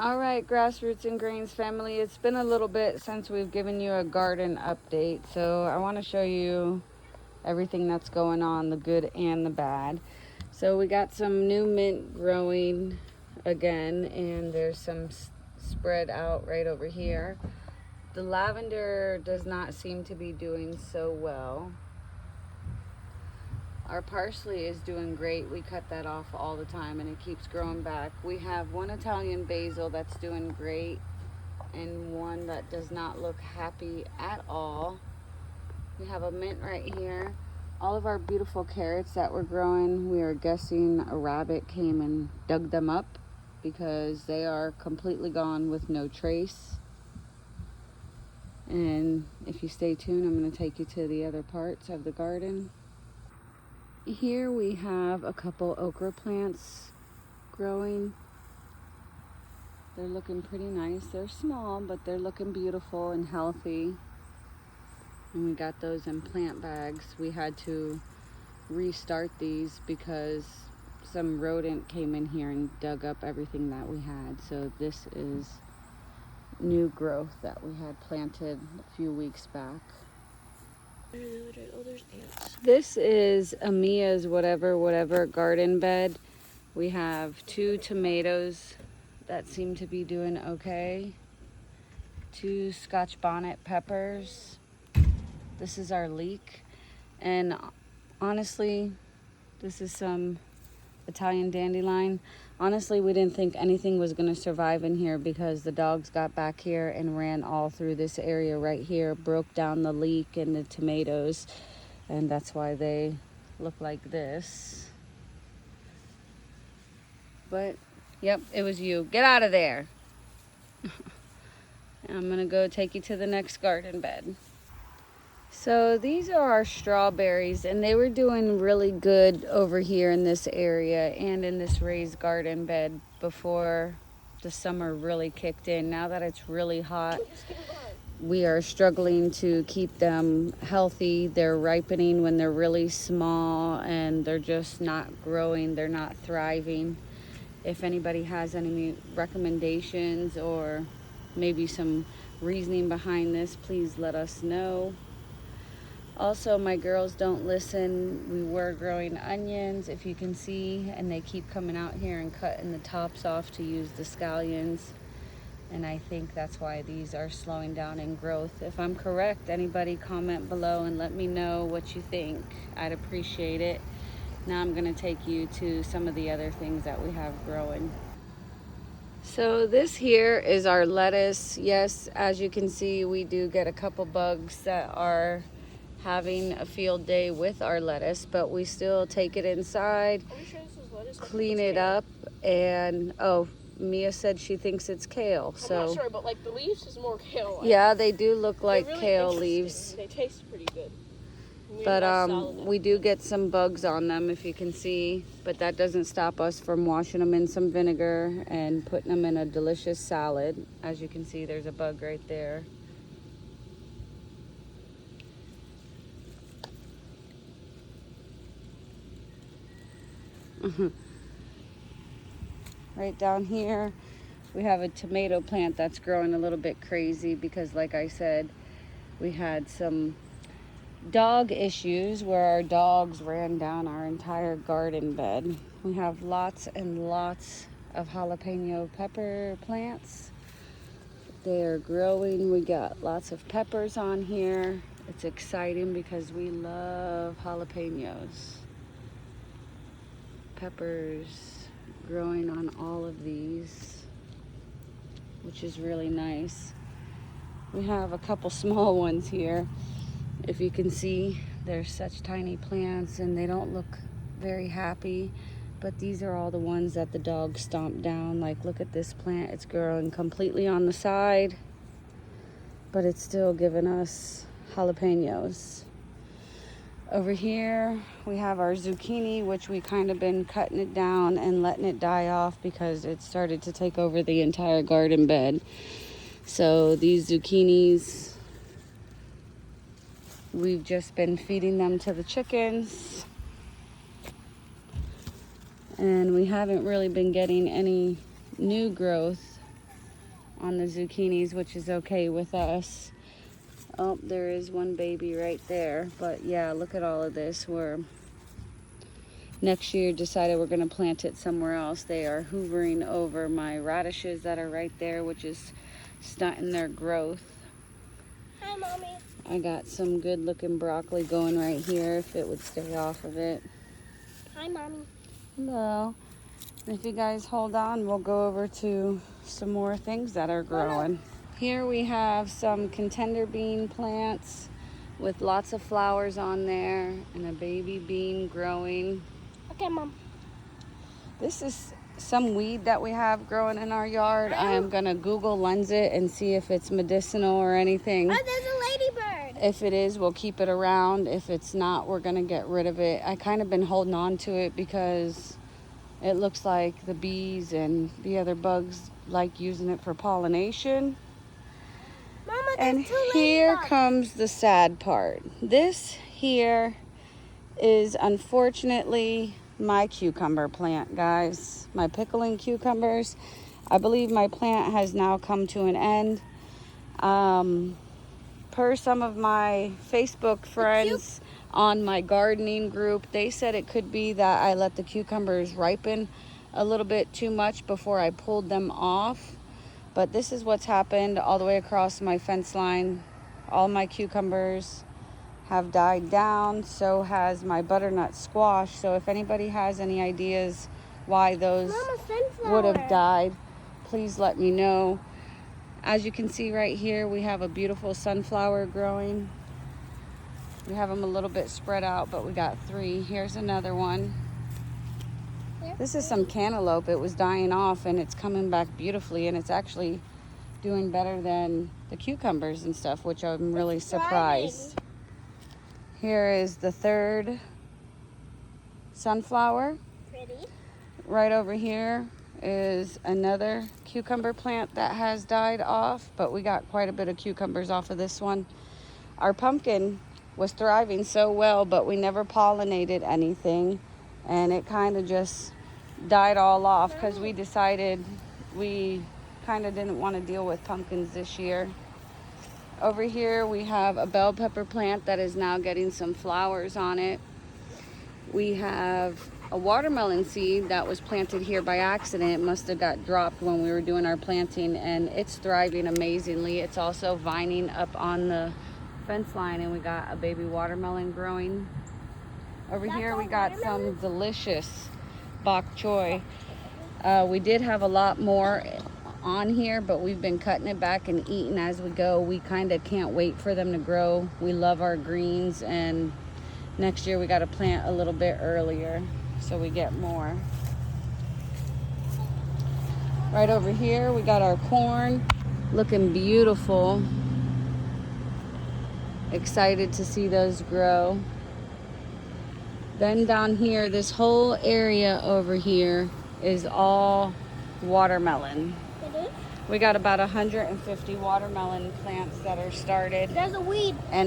All right, Grassroots and Grains family, it's been a little bit since we've given you a garden update, so I want to show you everything that's going on, the good and the bad. So we got some new mint growing again, and there's some spread out right over here. The lavender does not seem to be doing so well. Our parsley is doing great. We cut that off all the time and it keeps growing back. We have one Italian basil that's doing great and one that does not look happy at all. We have a mint right here. All of our beautiful carrots that were growing, we are guessing a rabbit came and dug them up because they are completely gone with no trace. And if you stay tuned, I'm going to take you to the other parts of the garden. Here we have a couple okra plants growing. They're looking pretty nice. They're small, but they're looking beautiful and healthy. And we got those in plant bags. We had to restart these because some rodent came in here and dug up everything that we had. So this is new growth that we had planted a few weeks back. Oh, there's ants. This is Amia's whatever garden bed. We have 2 tomatoes that seem to be doing okay. 2 Scotch bonnet peppers. This is our leek. And honestly, this is some Italian dandelion. Honestly, we didn't think anything was going to survive in here because the dogs got back here and ran all through this area right here, broke down the leek and the tomatoes, and that's why they look like this. But, yep, it was you. Get out of there. I'm going to go take you to the next garden bed. So these are our strawberries, and they were doing really good over here in this area and in this raised garden bed before the summer really kicked in. Now that it's really hot, we are struggling to keep them healthy. They're ripening when they're really small and they're just not growing. They're not thriving. If anybody has any recommendations or maybe some reasoning behind this, please let us know. Also, my girls don't listen. We were growing onions, if you can see, and they keep coming out here and cutting the tops off to use the scallions. And I think that's why these are slowing down in growth. If I'm correct, anybody comment below and let me know what you think. I'd appreciate it. Now I'm going to take you to some of the other things that we have growing. So this here is our lettuce. Yes, as you can see, we do get a couple bugs that are having a field day with our lettuce, but we still take it inside, clean it up, and Mia said she thinks it's kale. I'm not sure, but like the leaves is more kale. Yeah, they do look like really kale leaves. They taste pretty good. But we do get some bugs on them, if you can see, but that doesn't stop us from washing them in some vinegar and putting them in a delicious salad. As you can see, there's a bug right there. Right down here we have a tomato plant that's growing a little bit crazy because, like I said, we had some dog issues where our dogs ran down our entire garden bed. We have lots and lots of jalapeno pepper plants. They are growing. We got lots of peppers on here. It's exciting because we love jalapenos. Peppers growing on all of these, which is really nice. We have a couple small ones here. If you can see, they're such tiny plants and they don't look very happy, but these are all the ones that the dogs stomped down. Like, look at this plant. It's growing completely on the side, but it's still giving us jalapenos. Over here we have our zucchini, which we kind of been cutting it down and letting it die off because it started to take over the entire garden bed. So these zucchinis, we've just been feeding them to the chickens, and we haven't really been getting any new growth on the zucchinis, which is okay with us. Oh, there is one baby right there. But yeah, look at all of this. We're next year decided we're going to plant it somewhere else. They are hoovering over my radishes that are right there, which is stunting their growth. Hi, Mommy. I got some good looking broccoli going right here if it would stay off of it. Hi, Mommy. Hello. If you guys hold on, we'll go over to some more things that are growing. Here we have some contender bean plants with lots of flowers on there and a baby bean growing. Okay, Mom. This is some weed that we have growing in our yard. I am gonna Google lens it and see if it's medicinal or anything. Oh, there's a ladybird. If it is, we'll keep it around. If it's not, we're gonna get rid of it. I kind of been holding on to it because it looks like the bees and the other bugs like using it for pollination. Mama, And there's two here ladybugs. comes the sad part. This here is unfortunately my cucumber plant, guys. My pickling cucumbers. I believe my plant has now come to an end. Per some of my Facebook friends on my gardening group, they said it could be that I let the cucumbers ripen a little bit too much before I pulled them off. But this is what's happened all the way across my fence line. All my cucumbers have died down, so has my butternut squash. So if anybody has any ideas why those Mama, sunflower. would have died, please let me know. As you can see right here, we have a beautiful sunflower growing. We have them a little bit spread out, but we got 3. Here's another one. This is some cantaloupe. It was dying off and it's coming back beautifully, and it's actually doing better than the cucumbers and stuff, which I'm really surprised. Here is the 3rd sunflower. Pretty. Right over here is another cucumber plant that has died off, but we got quite a bit of cucumbers off of this one. Our pumpkin was thriving so well, but we never pollinated anything, and it kind of just died all off because we decided we kind of didn't want to deal with pumpkins this year. Over here we have a bell pepper plant that is now getting some flowers on it. We have a watermelon seed that was planted here by accident. It must have got dropped when we were doing our planting, and it's thriving amazingly. It's also vining up on the fence line, and we got a baby watermelon growing. Over here we got some delicious bok choy. We did have a lot more on here, but we've been cutting it back and eating as we go. We kind of can't wait for them to grow. We love our greens, and next year we got to plant a little bit earlier so we get more. Right over here we got our corn looking beautiful. Excited to see those grow. Then down here, this whole area over here is all watermelon. It is? We got about 150 watermelon plants that are started. There's a weed. And